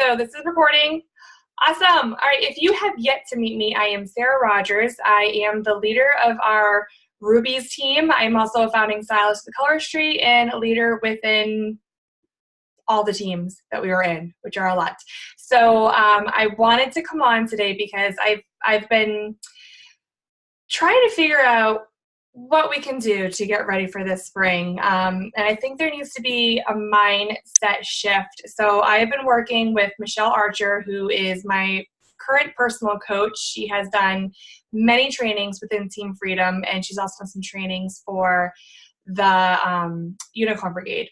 so this is recording. Awesome. All right, if you have yet to meet me, I am Sarah Rogers. I am the leader of our Rubies team. I'm also a founding stylist at Color Street and a leader within all the teams that we are in, which are a lot. So I wanted to come on today because I've been trying to figure out what we can do to get ready for this spring. And I think there needs to be a mindset shift. So I've been working with Michelle Archer, who is my current personal coach. She has done many trainings within Team Freedom, and she's also done some trainings for the Unicorn Brigade.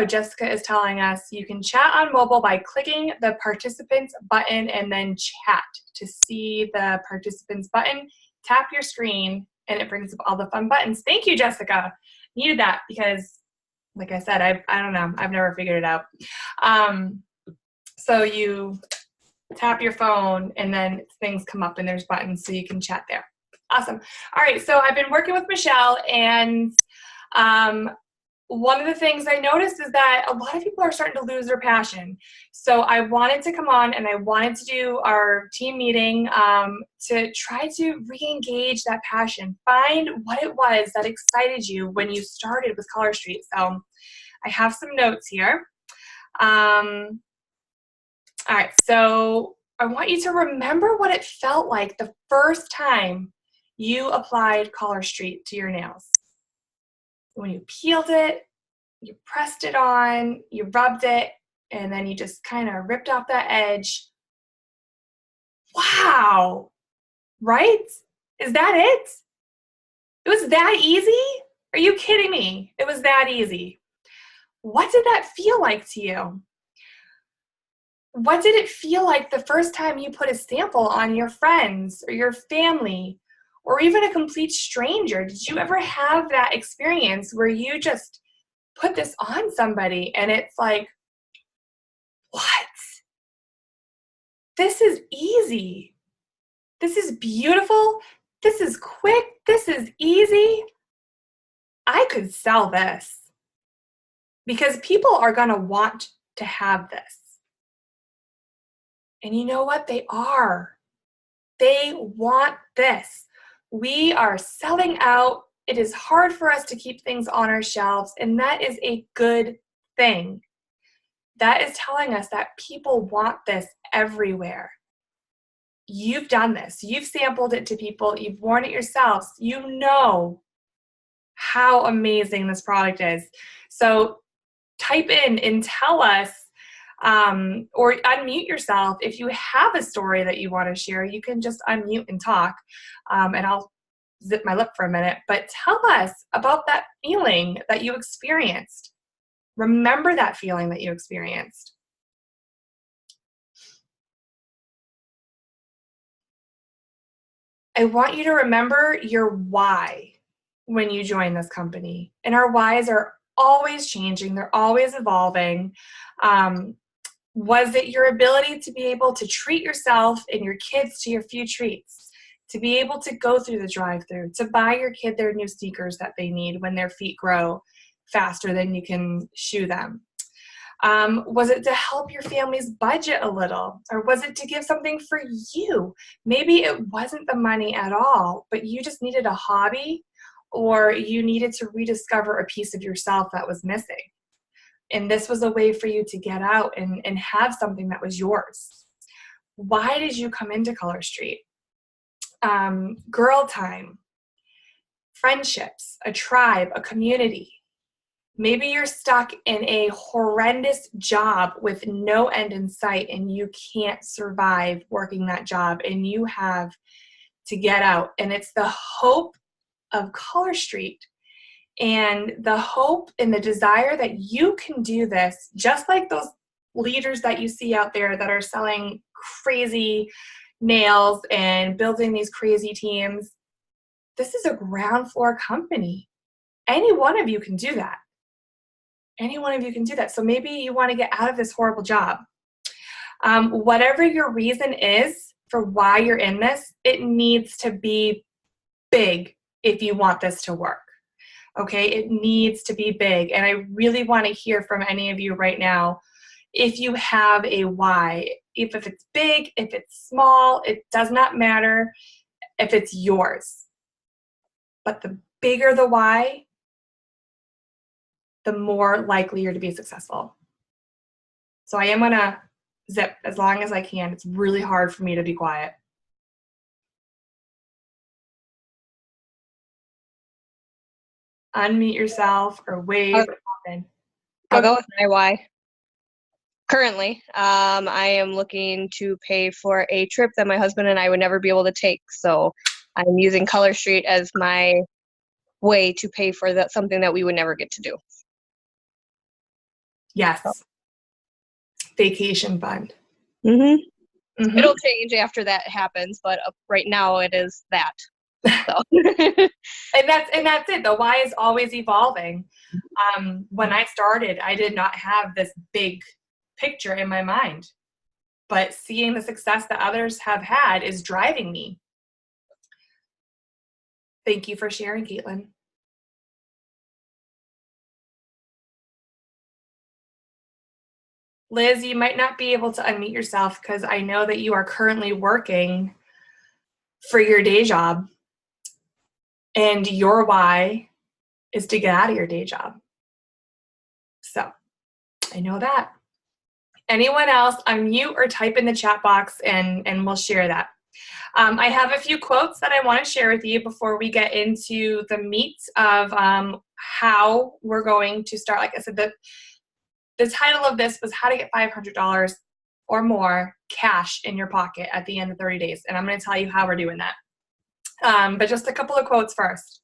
Jessica is telling us you can chat on mobile by clicking the participants button and then chat. To see the participants button, tap your screen and it brings up all the fun buttons. Thank you, Jessica. Needed that because, like I said, I don't know. I've never figured it out. So you tap your phone and then things come up and there's buttons so you can chat there. Awesome. All right, so I've been working with Michelle, and one of the things I noticed is that a lot of people are starting to lose their passion. So I wanted to come on and I wanted to do our team meeting to try to re-engage that passion. Find what it was that excited you when you started with Color Street. So I have some notes here. All right, so I want you to remember what it felt like the first time you applied Color Street to your nails. When you peeled it, you pressed it on, you rubbed it, and then you just kind of ripped off that edge. Wow, right? Is that it? It was that easy? Are you kidding me? It was that easy. What did that feel like to you? What did it feel like the first time you put a sample on your friends or your family or even a complete stranger? Did you ever have that experience where you just put this on somebody and it's like, what? This is easy. This is beautiful. This is quick. This is easy. I could sell this because people are going to want to have this. And you know what? They are. They want this. We are selling out. It is hard for us to keep things on our shelves, and that is a good thing. That is telling us that people want this everywhere. You've done this. You've sampled it to people. You've worn it yourselves. You know how amazing this product is. So type in and tell us, or unmute yourself. If you have a story that you want to share, you can just unmute and talk, and I'll zip my lip for a minute, but tell us about that feeling that you experienced. Remember that feeling that you experienced. I want you to remember your why when you join this company. And our whys are always changing. They're always evolving. Was it your ability to be able to treat yourself and your kids to your few treats? To be able to go through the drive-thru, to buy your kid their new sneakers that they need when their feet grow faster than you can shoe them? Was it to help your family's budget a little? Or was it to give something for you? Maybe it wasn't the money at all, but you just needed a hobby, or you needed to rediscover a piece of yourself that was missing. And this was a way for you to get out and have something that was yours. Why did you come into Color Street? Girl time, friendships, a tribe, a community. Maybe you're stuck in a horrendous job with no end in sight and you can't survive working that job and you have to get out. And it's the hope of Color Street and the hope and the desire that you can do this, just like those leaders that you see out there that are selling crazy nails and building these crazy teams. This is a ground floor company. Any one of you can do that. Any one of you can do that. So maybe you want to get out of this horrible job. Whatever your reason is for why you're in this, it needs to be big if you want this to work. Okay, it needs to be big. And I really want to hear from any of you right now. if you have a why. If it's big, if it's small, it does not matter if it's yours. But the bigger the why, the more likely you're to be successful. So I am going to zip as long as I can. It's really hard for me to be quiet. Unmute yourself or wave or something. I'll go with my why. Currently, I am looking to pay for a trip that my husband and I would never be able to take. So I'm using Color Street as my way to pay for that, something that we would never get to do. Yes. Vacation fund. It'll change after that happens, but right now it is that. So. and that's it. The why is always evolving. When I started, I did not have this big picture in my mind, but seeing the success that others have had is driving me. Thank you for sharing, Caitlin. Liz, you might not be able to unmute yourself because I know that you are currently working for your day job, and your why is to get out of your day job. So I know that. Anyone else, unmute or type in the chat box and we'll share that. I have a few quotes that I want to share with you before we get into the meat of how we're going to start. Like I said, the title of this was How to Get $500 or More Cash in Your Pocket at the End of 30 Days. And I'm going to tell you how we're doing that. But just a couple of quotes first.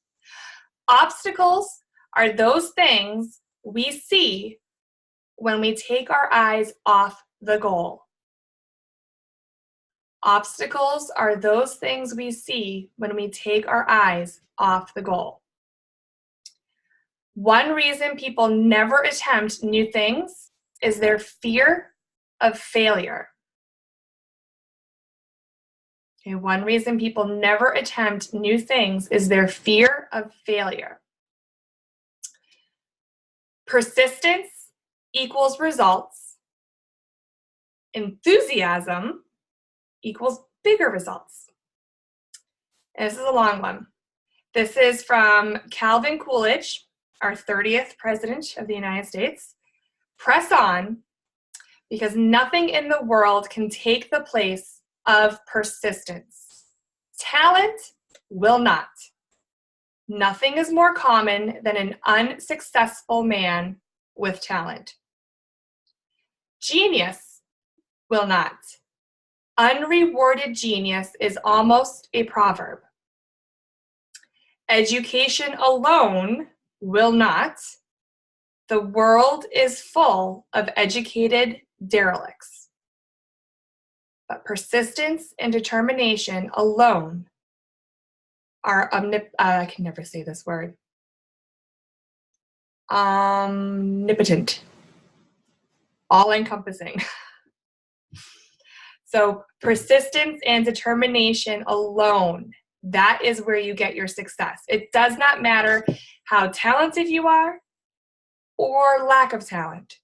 Obstacles are those things we see when we take our eyes off the goal. Obstacles are those things we see when we take our eyes off the goal. One reason people never attempt new things is their fear of failure. Okay, one reason people never attempt new things is their fear of failure. Persistence equals results. Enthusiasm equals bigger results. And this is a long one. This is from Calvin Coolidge, our 30th president of the United States. Press on, because nothing in the world can take the place of persistence. Talent will not. Nothing is more common than an unsuccessful man with talent. Genius will not. Unrewarded genius is almost a proverb. Education alone will not. The world is full of educated derelicts. But persistence and determination alone are I can never say this word. Omnipotent. All-encompassing. So persistence and determination alone, that is where you get your success. It does not matter how talented you are or lack of talent.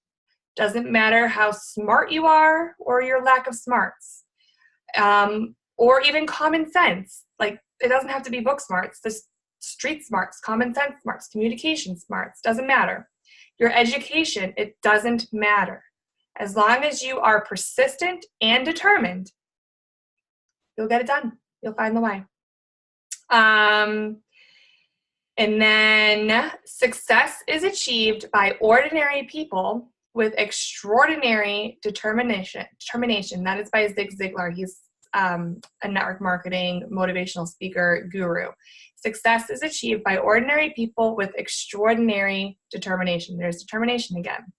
Doesn't matter how smart you are or your lack of smarts. Or even common sense. Like, it doesn't have to be book smarts. There's street smarts, common sense smarts, communication smarts. Doesn't matter. Your education, it doesn't matter. As long as you are persistent and determined, you'll get it done. You'll find the way. And then success is achieved by ordinary people with extraordinary determination. That is by Zig Ziglar. He's a network marketing motivational speaker guru. Success is achieved by ordinary people with extraordinary determination. There's determination again.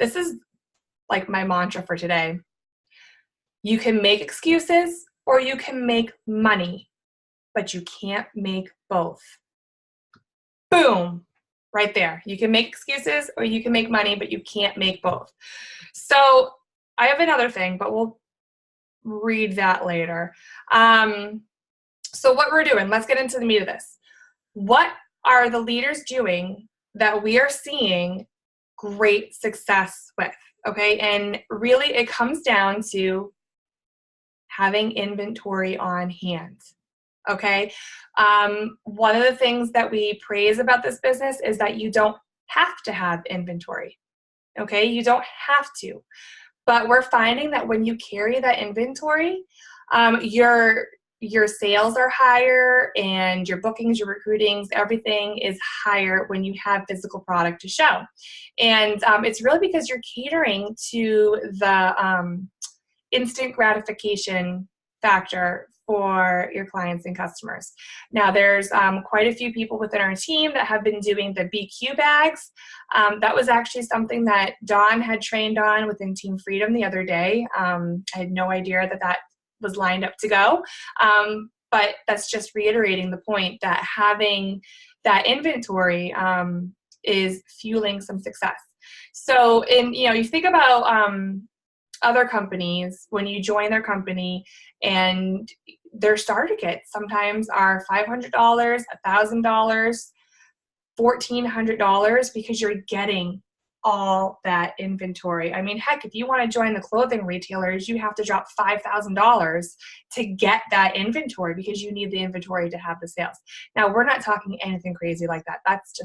This is like my mantra for today. You can make excuses or you can make money, but you can't make both. Boom, right there. You can make excuses or you can make money, but you can't make both. So I have another thing, but we'll read that later. So what we're doing, let's get into the meat of this. What are the leaders doing that we are seeing great success with? Okay, and really it comes down to having inventory on hand. Okay, one of the things that we praise about this business is that you don't have to have inventory. Okay, you don't have to, but we're finding that when you carry that inventory, your sales are higher, and your bookings, your recruitings, everything is higher when you have physical product to show. And it's really because you're catering to the instant gratification factor for your clients and customers. Now, there's quite a few people within our team that have been doing the BQ bags. That was actually something that Dawn had trained on within Team Freedom the other day. I had no idea that that was lined up to go. But that's just reiterating the point that having that inventory is fueling some success. So you think about other companies, when you join their company, and their starter kits sometimes are $500, $1,000, $1,400, because you're getting all that inventory. I mean, heck, if you want to join the clothing retailers, you have to drop $5,000 to get that inventory, because you need the inventory to have the sales. Now, we're not talking anything crazy like that. That's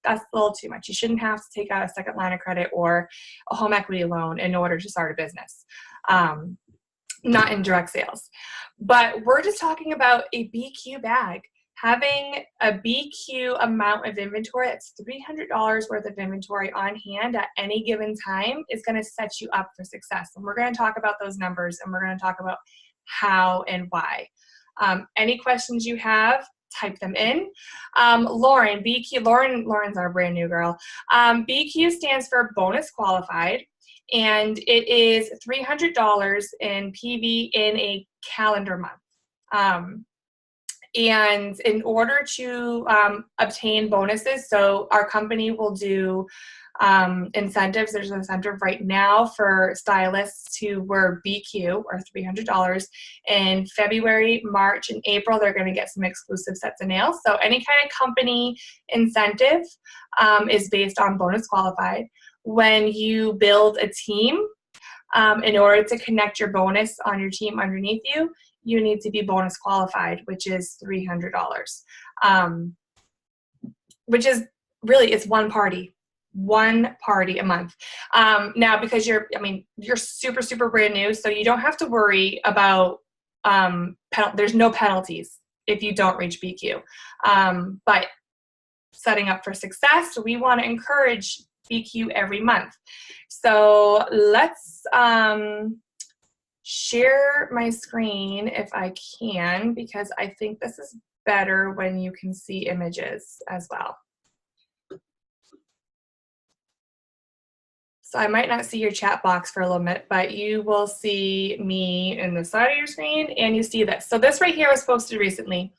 a little too much. You shouldn't have to take out a second line of credit or a home equity loan in order to start a business, not in direct sales. But we're just talking about a BQ bag. Having a BQ amount of inventory, that's $300 worth of inventory on hand at any given time, is going to set you up for success. And we're going to talk about those numbers, and we're going to talk about how and why. Any questions you have, type them in. Lauren, BQ, Lauren's our brand new girl. BQ stands for bonus qualified, and it is $300 in PV in a calendar month. And in order to obtain bonuses, so our company will do incentives. There's an incentive right now for stylists who were BQ, or $300. In February, March, and April, they're going to get some exclusive sets of nails. So any kind of company incentive is based on bonus qualified. When you build a team, in order to connect your bonus on your team underneath you, you need to be bonus qualified, which is $300. Which is really, it's one party a month. Now, because you're super, super brand new, so you don't have to worry about, there's no penalties if you don't reach BQ. But setting up for success, we want to encourage BQ every month. So let's share my screen if I can, because I think this is better when you can see images as well. So I might not see your chat box for a little bit, but you will see me in the side of your screen, and you see this. So this right here was posted recently.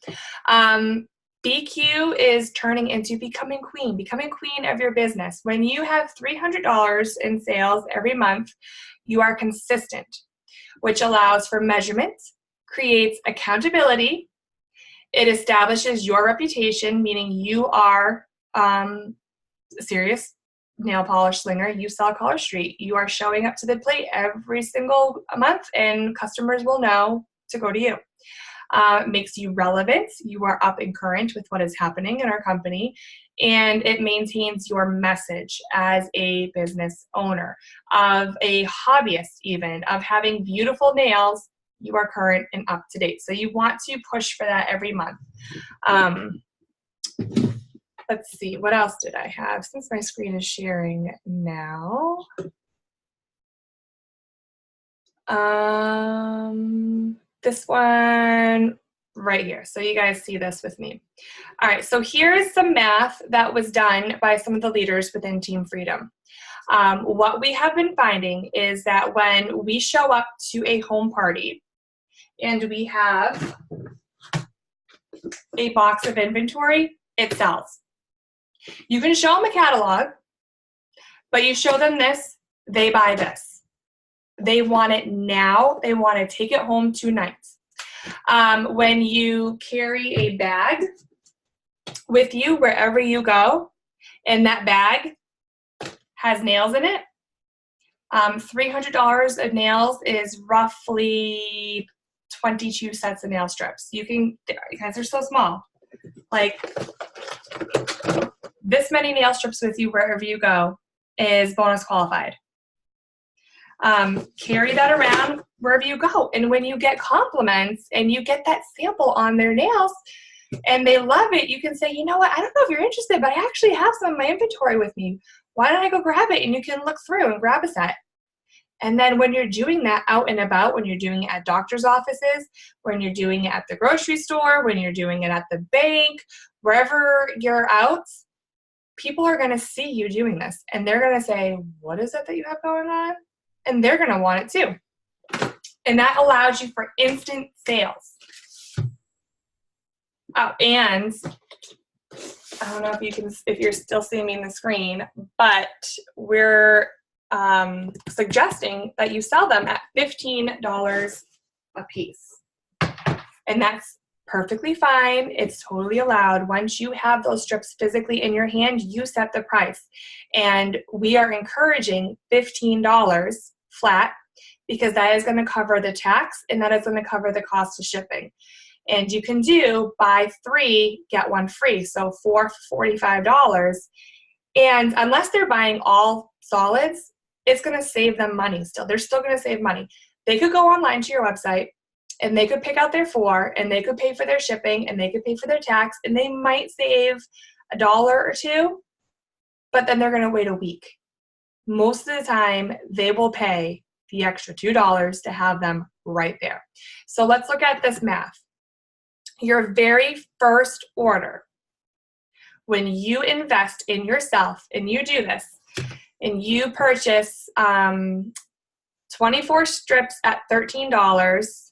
BQ is turning into becoming queen of your business. When you have $300 in sales every month, you are consistent, which allows for measurement, creates accountability. It establishes your reputation, meaning you are a serious nail polish slinger. You sell Color Street. You are showing up to the plate every single month, and customers will know to go to you. Makes you relevant. You are up and current with what is happening in our company, and it maintains your message as a business owner, of a hobbyist, even, of having beautiful nails. You are current and up to date. So you want to push for that every month. Let's see, what else did I have? Since my screen is sharing now. This one right here. So you guys see this with me. All right, so here's some math that was done by some of the leaders within Team Freedom. What we have been finding is that when we show up to a home party and we have a box of inventory, it sells. You can show them a catalog, but you show them this, they buy this. They want it now. They want to take it home tonight. When you carry a bag with you wherever you go, and that bag has nails in it, $300 of nails is roughly 22 sets of nail strips. You guys, they're so small. Like, this many nail strips with you wherever you go is bonus qualified. Carry that around wherever you go. And when you get compliments and you get that sample on their nails and they love it, you can say, you know what, I don't know if you're interested, but I actually have some of my inventory with me. Why don't I go grab it? And you can look through and grab a set. And then when you're doing that out and about, when you're doing it at doctor's offices, when you're doing it at the grocery store, when you're doing it at the bank, wherever you're out, people are going to see you doing this. And they're going to say, what is it that you have going on? And they're going to want it too. And that allows you for instant sales. Oh, and I don't know if you're still seeing me in the screen, but we're suggesting that you sell them at $15 a piece. And that's perfectly fine. It's totally allowed. Once you have those strips physically in your hand, you set the price. And we are encouraging $15 flat because that is going to cover the tax and that is going to cover the cost of shipping. And you can do buy 3, get 1 free. So 4 for $45. And unless they're buying all solids, it's going to save them money still. They're still going to save money. They could go online to your website and they could pick out their 4 and they could pay for their shipping and they could pay for their tax and they might save $1 or $2, but then they're going to wait a week. Most of the time, they will pay the extra $2 to have them right there. So let's look at this math. Your very first order, when you invest in yourself and you do this, and you purchase 24 strips at $13,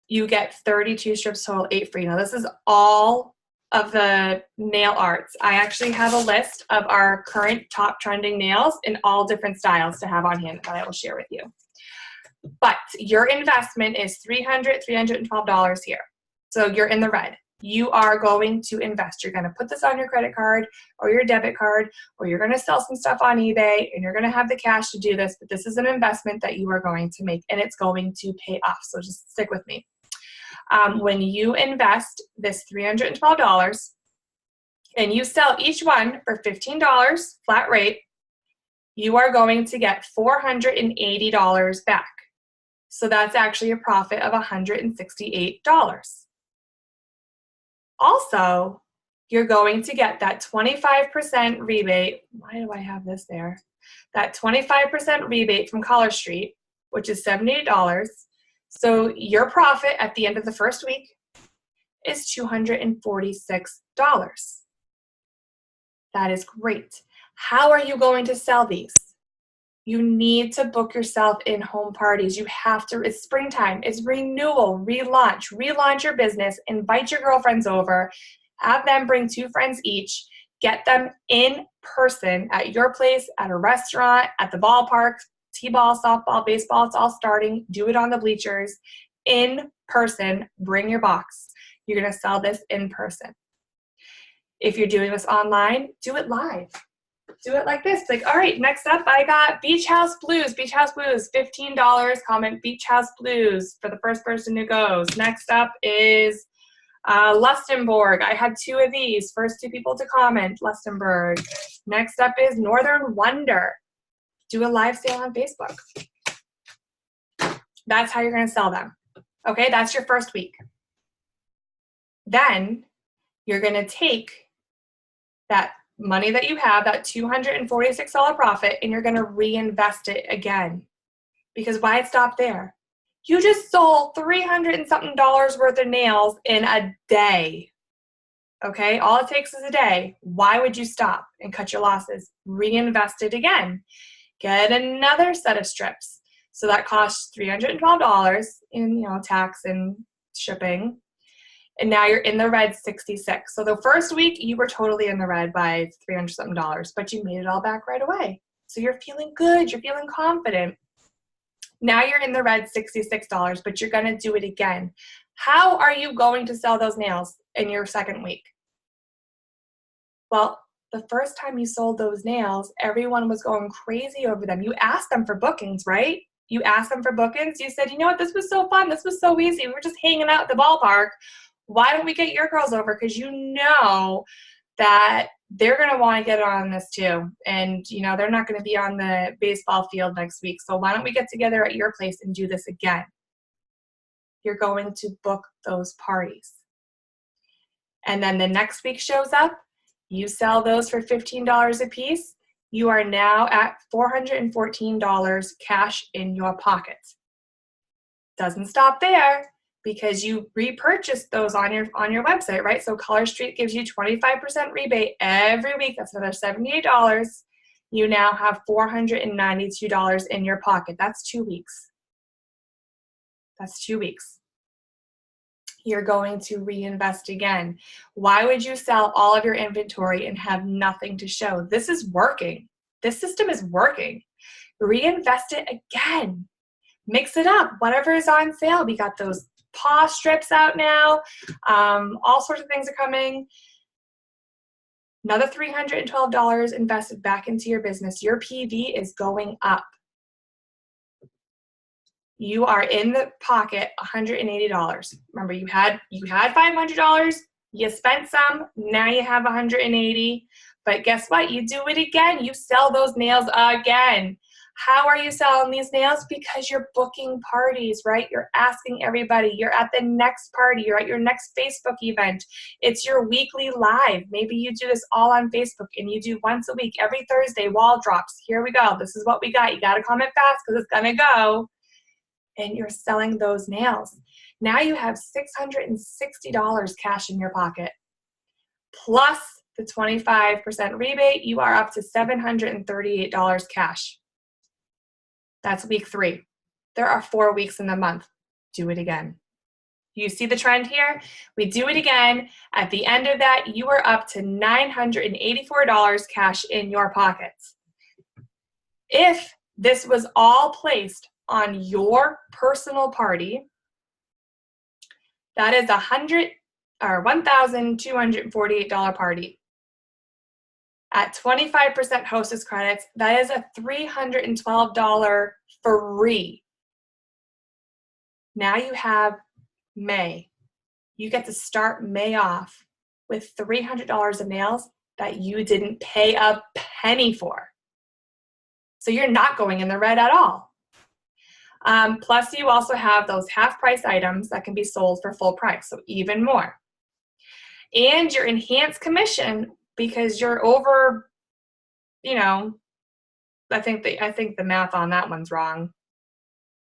you get 32 strips total, 8 free. Now, this is all of the nail arts. I actually have a list of our current top trending nails in all different styles to have on hand that I will share with you. But your investment is $312 here. So you're in the red. You are going to invest. You're going to put this on your credit card or your debit card, or you're going to sell some stuff on eBay and you're going to have the cash to do this, but this is an investment that you are going to make and it's going to pay off. So just stick with me. When you invest this $312 and you sell each one for $15 flat rate, you are going to get $480 back. So that's actually a profit of $168. Also, you're going to get that 25% rebate. Why do I have this there? That 25% rebate from Color Street, which is $78. So your profit at the end of the first week is $246. That is great. How are you going to sell these? You need to book yourself in home parties. You have to, it's springtime, it's renewal, relaunch your business, invite your girlfriends over, have them bring 2 friends each, get them in person at your place, at a restaurant, at the ballpark, t-ball, softball, baseball, it's all starting. Do it on the bleachers, in person, bring your box. You're gonna sell this in person. If you're doing this online, do it live. Do it like this. Like, all right, next up, I got Beach House Blues. Beach House Blues, $15. Comment Beach House Blues for the first person who goes. Next up is Lustenborg. I had 2 of these. First 2 people to comment, Lustenborg. Next up is Northern Wonder. Do a live sale on Facebook. That's how you're going to sell them. Okay, that's your first week. Then you're going to take that money that you have, that $246 profit, and you're going to reinvest it again. Because why stop there? You just sold $300 and something worth of nails in a day. Okay, all it takes is a day. Why would you stop and cut your losses? Reinvest it again. Get another set of strips. So that costs $312 in tax and shipping. And now you're in the red 66. So the first week you were totally in the red by $300 something, but you made it all back right away. So you're feeling good, you're feeling confident. Now you're in the red $66, but you're gonna do it again. How are you going to sell those nails in your second week? Well, the first time you sold those nails, everyone was going crazy over them. You asked them for bookings, right? You asked them for bookings. You said, you know what, this was so fun. This was so easy. We were just hanging out at the ballpark. Why don't we get your girls over? Because you know that they're going to want to get on this too. And, you know, they're not going to be on the baseball field next week. So why don't we get together at your place and do this again? You're going to book those parties. And then the next week shows up, you sell those for $15 a piece. You are now at $414 cash in your pocket. Doesn't stop there because you repurchased those on your website, right? So Color Street gives you 25% rebate every week. That's another $78. You now have $492 in your pocket. That's 2 weeks. That's 2 weeks. You're going to reinvest again. Why would you sell all of your inventory and have nothing to show? This is working. This system is working. Reinvest it again. Mix it up. Whatever is on sale. We got those paw strips out now. All sorts of things are coming. Another $312 invested back into your business. Your PV is going up. You are in the pocket $180. Remember, you had $500, you spent some, now you have $180. But guess what? You do it again. You sell those nails again. How are you selling these nails? Because you're booking parties, right? You're asking everybody. You're at the next party. You're at your next Facebook event. It's your weekly live. Maybe you do this all on Facebook and you do once a week, every Thursday, wall drops. Here we go. This is what we got. You got to comment fast because it's going to go. And you're selling those nails. Now you have $660 cash in your pocket. Plus the 25% rebate, you are up to $738 cash. That's week 3. There are 4 weeks in the month. Do it again. You see the trend here? We do it again. At the end of that, you are up to $984 cash in your pockets. If this was all placed on your personal party, that is $1,248 party. At 25% hostess credits, that is a $312 free. Now you have May. You get to start May off with $300 of nails that you didn't pay a penny for. So you're not going in the red at all. Plus, you also have those half-price items that can be sold for full price, so even more. And your enhanced commission, because you're over, you know, I think the math on that one's wrong.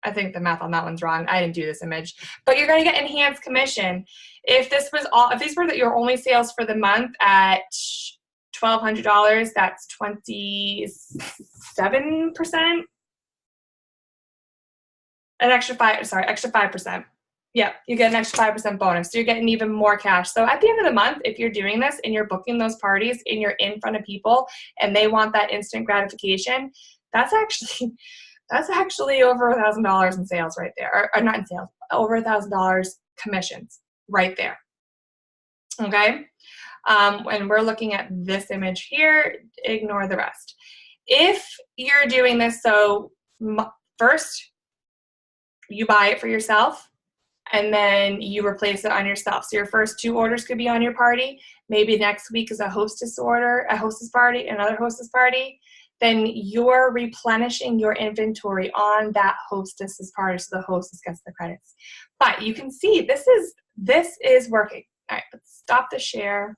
I didn't do this image, but you're going to get enhanced commission. If these were your only sales for the month at $1,200, that's 27%. Extra 5%. Yeah, you get an extra 5% bonus. So you're getting even more cash. So at the end of the month, if you're doing this and you're booking those parties and you're in front of people and they want that instant gratification, that's actually over $1,000 in sales right there. Or not in sales, over $1,000 commissions right there. Okay? And we're looking at this image here. Ignore the rest. If you're doing this, so first, you buy it for yourself, and then you replace it on yourself. So your first 2 orders could be on your party. Maybe next week is a hostess party, another hostess party. Then you're replenishing your inventory on that hostess's party, so the hostess gets the credits. But you can see this is working. All right, let's stop the share.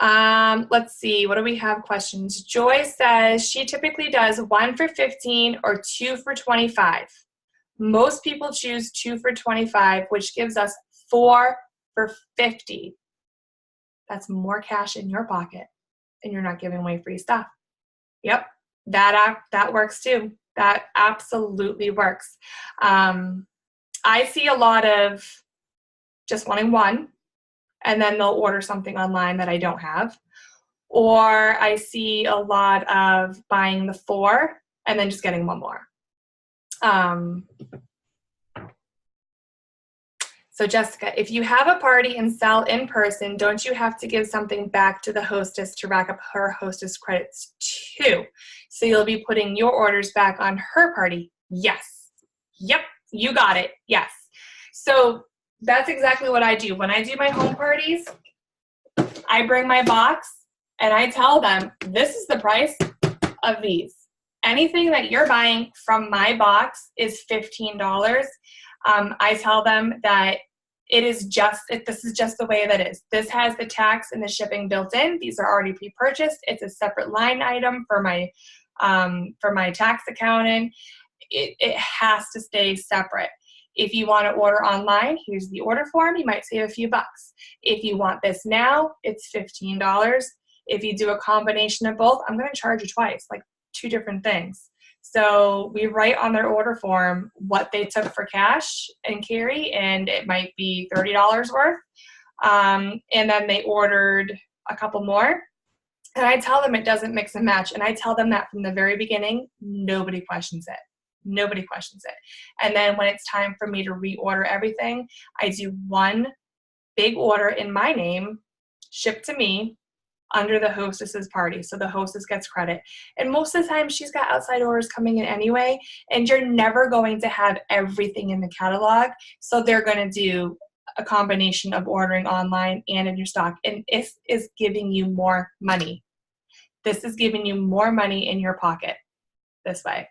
Let's see, what do we have questions? Joy says she typically does 1 for 15 or 2 for 25. Most people choose 2 for 25, which gives us 4 for 50. That's more cash in your pocket, and you're not giving away free stuff. Yep, that works too. That absolutely works. I see a lot of just wanting 1, and then they'll order something online that I don't have. Or I see a lot of buying the 4 and then just getting 1 more. So So Jessica, if you have a party and sell in person, don't you have to give something back to the hostess to rack up her hostess credits too? So you'll be putting your orders back on her party? Yes. Yep, you got it. Yes. So that's exactly what I do. When I do my home parties, I bring my box and I tell them, this is the price of these. Anything that you're buying from my box is $15. I tell them that this is just the way that is. This has the tax and the shipping built in. These are already pre-purchased. It's a separate line item for my tax accountant. It has to stay separate. If you want to order online, here's the order form. You might save a few bucks. If you want this now, it's $15. If you do a combination of both, I'm going to charge you twice, like 2 different things. So we write on their order form what they took for cash and carry, and it might be $30 worth. And then they ordered a couple more. And I tell them it doesn't mix and match. And I tell them that from the very beginning. Nobody questions it. Nobody questions it. And then when it's time for me to reorder everything, I do one big order in my name, shipped to me, under the hostess's party. So the hostess gets credit. And most of the time she's got outside orders coming in anyway, and you're never going to have everything in the catalog. So they're going to do a combination of ordering online and in your stock. And it is giving you more money. This is giving you more money in your pocket this way.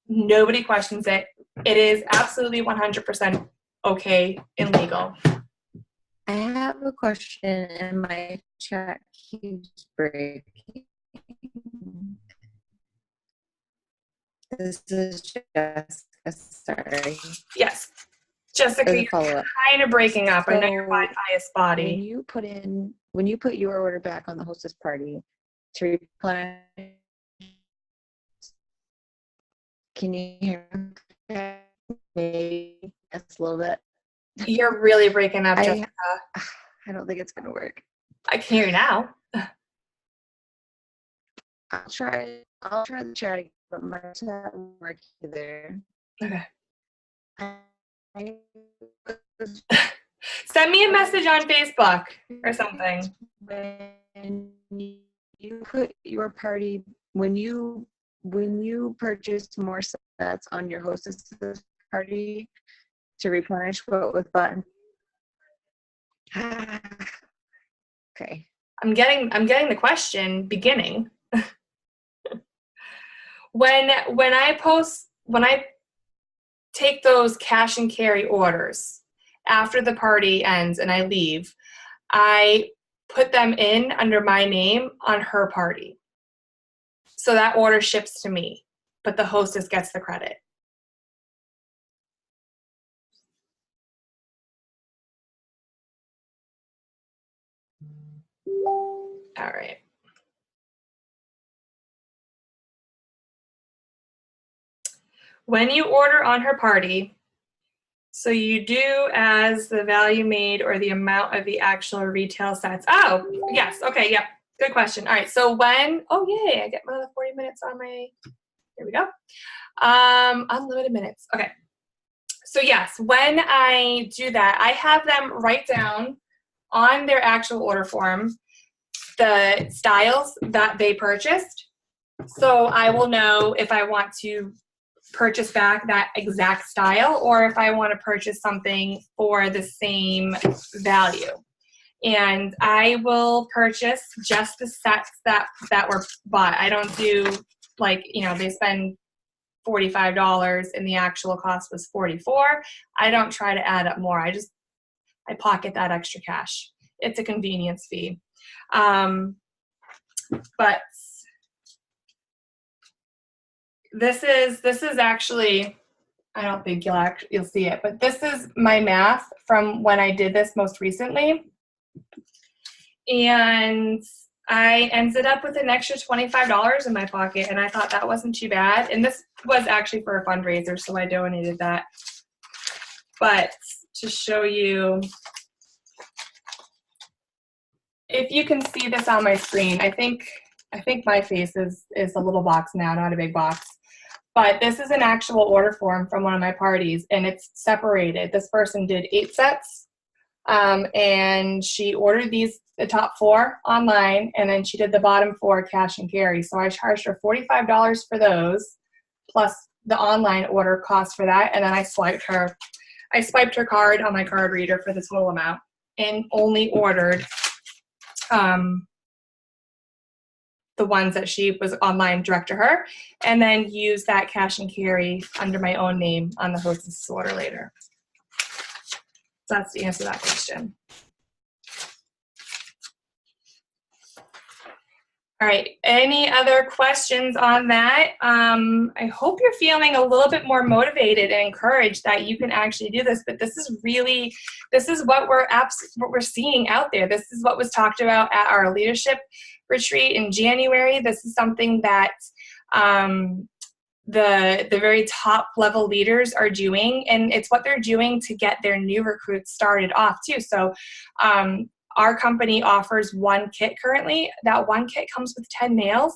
Nobody questions it. It is absolutely 100% okay and legal. I have a question and my chat keeps breaking. This is Jessica, sorry. Yes. Jessica, you're kind of breaking up. I know your Wi-Fi is spotty. When you put your order back on the hostess party to replenish, can you hear me? Maybe that's a little bit. You're really breaking up, Jessica. I don't think it's going to work. I can hear you now. I'll try the chat again, but my chat won't work either. Okay. Send me a message on Facebook or something. When you put your party, when you purchase more sets on your hostess's party to replenish what with button. Okay. I'm getting the question beginning. When I take those cash and carry orders after the party ends and I leave, I put them in under my name on her party. So that order ships to me, but the hostess gets the credit. All right. When you order on her party, so you do as the value made or the amount of the actual retail sets. Oh, yes. Okay. Yep. Good question. All right. So yay, I get another 40 minutes on my, here we go. Unlimited minutes. Okay. So yes, when I do that, I have them write down on their actual order form the styles that they purchased. So I will know if I want to purchase back that exact style or if I want to purchase something for the same value. And I will purchase just the sets that were bought. I don't do they spend $45 and the actual cost was $44. I don't try to add up more. I pocket that extra cash. It's a convenience fee. But this is actually, I don't think you'll see it, but this is my math from when I did this most recently. And I ended up with an extra $25 in my pocket, and I thought that wasn't too bad. And this was actually for a fundraiser, so I donated that. But to show you, if you can see this on my screen, I think my face is a little box now, not a big box. but this is an actual order form from one of my parties, and it's separated. This person did 8 sets, and she ordered the top 4 online, and then she did the bottom 4 cash and carry. So I charged her $45 for those, plus the online order cost for that, and then I swiped her card on my card reader for the total amount, and only ordered the ones that she was online direct to her, and then use that cash and carry under my own name on the hostess order later. So that's the answer to that question. All right, any other questions on that? I hope you're feeling a little bit more motivated and encouraged that you can actually do this, but this is what we're seeing out there. This is what was talked about at our leadership retreat in January. This is something that the very top level leaders are doing, and it's what they're doing to get their new recruits started off too. So our company offers 1 kit currently. That 1 kit comes with 10 nails,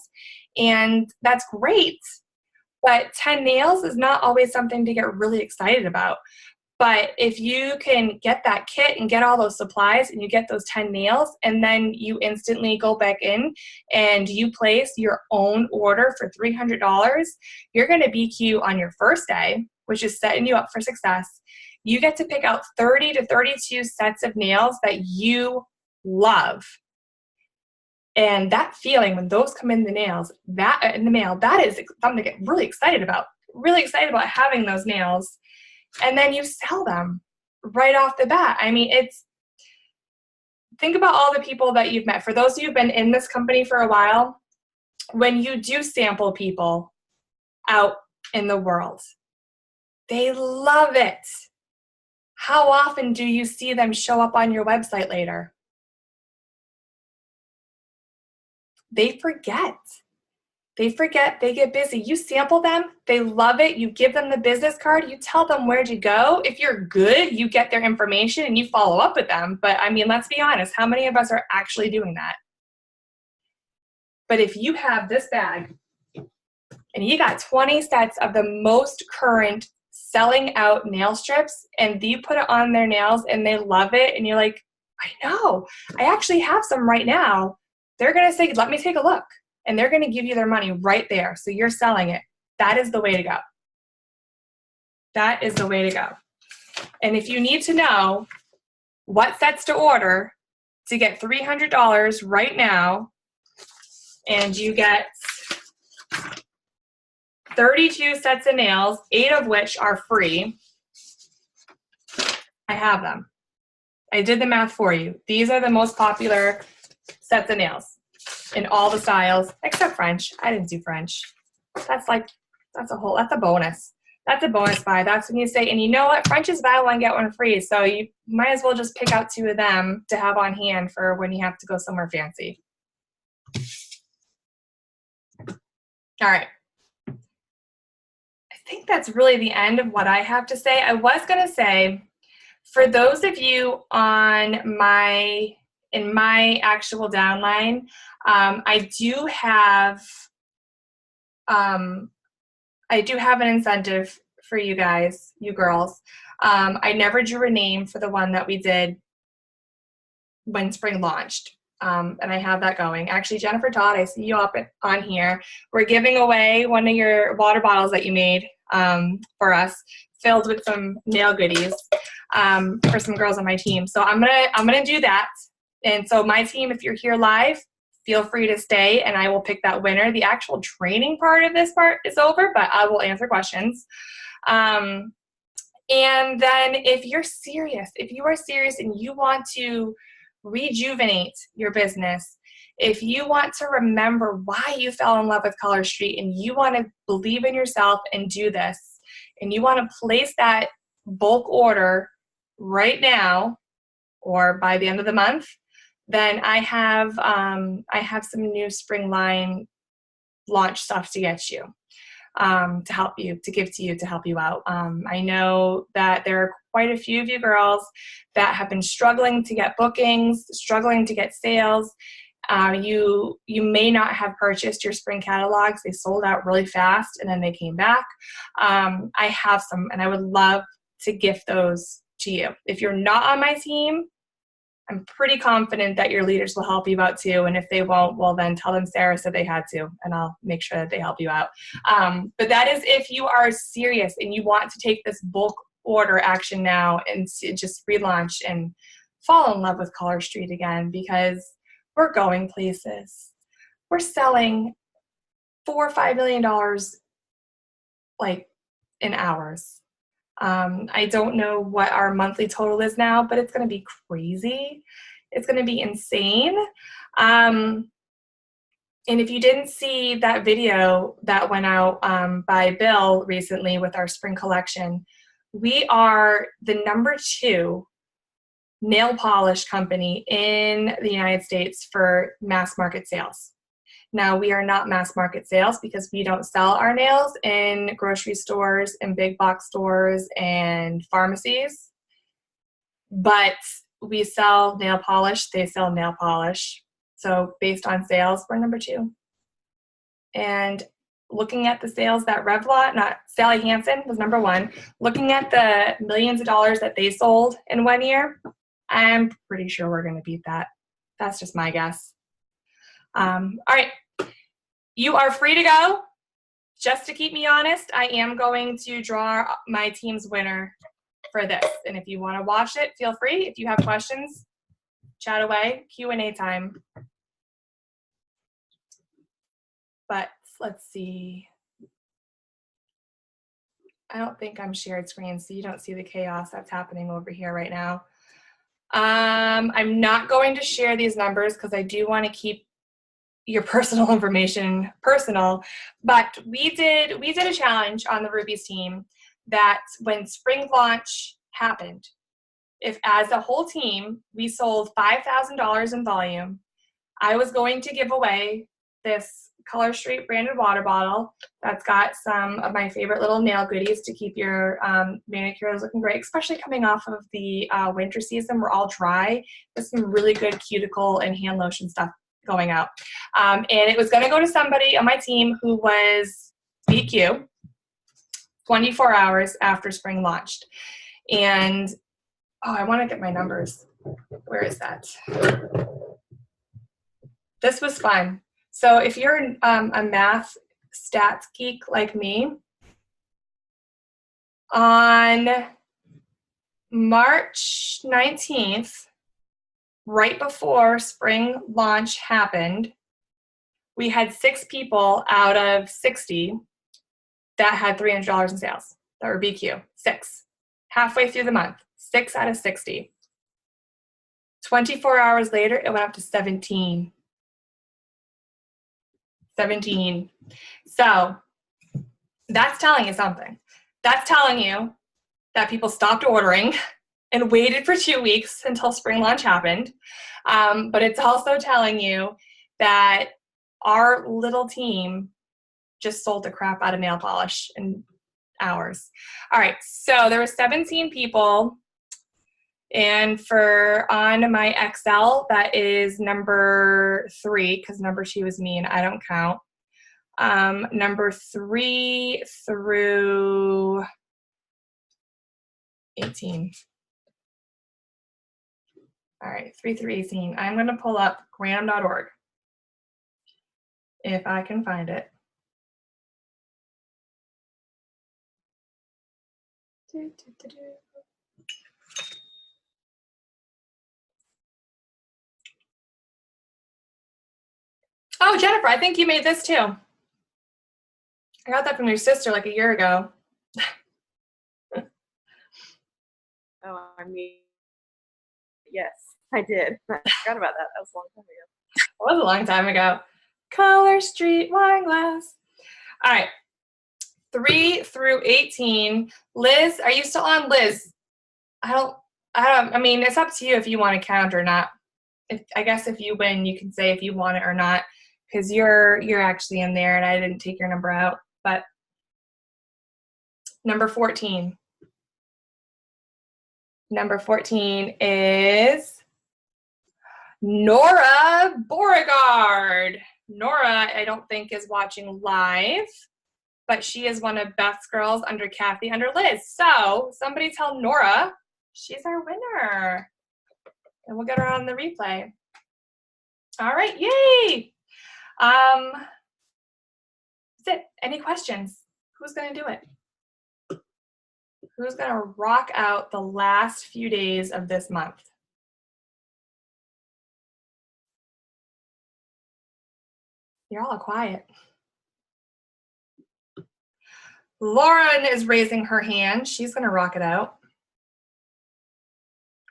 and that's great. But 10 nails is not always something to get really excited about. But if you can get that kit and get all those supplies and you get those 10 nails, and then you instantly go back in and you place your own order for $300, you're going to BQ on your first day, which is setting you up for success. You get to pick out 30 to 32 sets of nails that you love. And that feeling when those come in the mail, that is something to get really excited about. Really excited about having those nails. And then you sell them right off the bat. I mean, think about all the people that you've met. For those of you who've been in this company for a while, when you do sample people out in the world, they love it. How often do you see them show up on your website later? They forget. They get busy. You sample them, they love it. You give them the business card, you tell them where to go. If you're good, you get their information and you follow up with them. But I mean, let's be honest, how many of us are actually doing that? But if you have this bag and you got 20 sets of the most current selling out nail strips, and you put it on their nails and they love it, and you're like, I know, I actually have some right now. They're going to say, let me take a look. And they're going to give you their money right there. So you're selling it. That is the way to go. That is the way to go. And if you need to know what sets to order to get $300 right now, and you get 32 sets of nails, 8 of which are free, I have them. I did the math for you. These are the most popular sets of nails in all the styles, except French. I didn't do French. That's a bonus. That's a bonus buy. That's when you say, and you know what? French is buy one, get one free. So you might as well just pick out 2 of them to have on hand for when you have to go somewhere fancy. All right. I think that's really the end of what I have to say. I was going to say, for those of you in my actual downline, I do have an incentive for you guys, you girls. I never drew a name for the one that we did when spring launched. And I have that going. Actually, Jennifer Todd, I see you up on here. We're giving away one of your water bottles that you made for us, filled with some nail goodies for some girls on my team. So I'm gonna do that. And so my team, if you're here live, feel free to stay and I will pick that winner. The actual training part of this part is over, but I will answer questions. And then if you are serious and you want to rejuvenate your business, if you want to remember why you fell in love with Color Street and you want to believe in yourself and do this, and you want to place that bulk order right now or by the end of the month, then I have some new spring line launch stuff to get you, to help you, to give to you, to help you out. I know that there are quite a few of you girls that have been struggling to get bookings, struggling to get sales. You may not have purchased your spring catalogs. They sold out really fast and then they came back. I have some and I would love to gift those to you. If you're not on my team, I'm pretty confident that your leaders will help you out too. And if they won't, well then tell them Sarah said they had to, and I'll make sure that they help you out. But that is if you are serious and you want to take this bulk order action now and just relaunch and fall in love with Color Street again, because we're going places. We're selling $4 or $5 million like in hours. I don't know what our monthly total is now, but it's going to be crazy. It's going to be insane. And if you didn't see that video that went out by Bill recently with our spring collection, we are the #2 nail polish company in the United States for mass market sales. Now, we are not mass market sales because we don't sell our nails in grocery stores and big box stores and pharmacies, but we sell nail polish. They sell nail polish. So based on sales, we're #2. And looking at the sales that Revlon, not Sally Hansen, was #1. Looking at the millions of dollars that they sold in 1 year, I'm pretty sure we're going to beat that. That's just my guess. All right. You are free to go. Just to keep me honest, I am going to draw my team's winner for this. And if you want to watch it, feel free. If you have questions, chat away. Q&A time. But let's see. I don't think I'm shared screen, so you don't see the chaos that's happening over here right now. I'm not going to share these numbers because I do want to keep your personal information personal, but we did a challenge on the Rubies team that when spring launch happened, if as a whole team we sold $5,000 in volume, I was going to give away this Color Street branded water bottle that's got some of my favorite little nail goodies to keep your manicures looking great, especially coming off of the winter season. We're all dry. There's some really good cuticle and hand lotion stuff going out. And it was going to go to somebody on my team who was BQ 24 hours after spring launched. And, I want to get my numbers. Where is that? This was fun. So if you're a math stats geek like me, on March 19th, right before spring launch happened, we had 6 people out of 60 that had $300 in sales that were BQ. 6. Halfway through the month, 6 out of 60. 24 hours later, it went up to 17. 17. So that's telling you something. That's telling you that people stopped ordering and waited for 2 weeks until spring launch happened. But it's also telling you that our little team just sold the crap out of nail polish in hours. All right, so there were 17 people. And for on my Excel, that is #3, because #2 is me and I don't count. #3 through 18. All right, 3 through 18. I'm going to pull up gram.org if I can find it. Oh, Jennifer, I think you made this too. I got that from your sister like a year ago. Oh, I mean, yes, I did. I forgot about that. That was a long time ago. It was a long time ago. Color Street wine glass. All right. 3 through 18. Liz, are you still on? Liz, I mean, it's up to you if you want to count or not. I guess if you win, you can say if you want it or not, because you're actually in there and I didn't take your number out. But number 14. Number 14 is Nora Beauregard. Nora, I don't think is watching live, but she is one of Beth's girls under Kathy, under Liz. So somebody tell Nora she's our winner. And we'll get her on the replay. All right, yay! That's it. Any questions? Who's gonna do it? Who's gonna rock out the last few days of this month? You're all quiet. Lauren is raising her hand. She's gonna rock it out.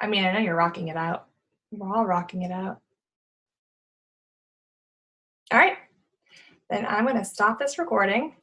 I mean, I know you're rocking it out. We're all rocking it out. All right, then I'm gonna stop this recording.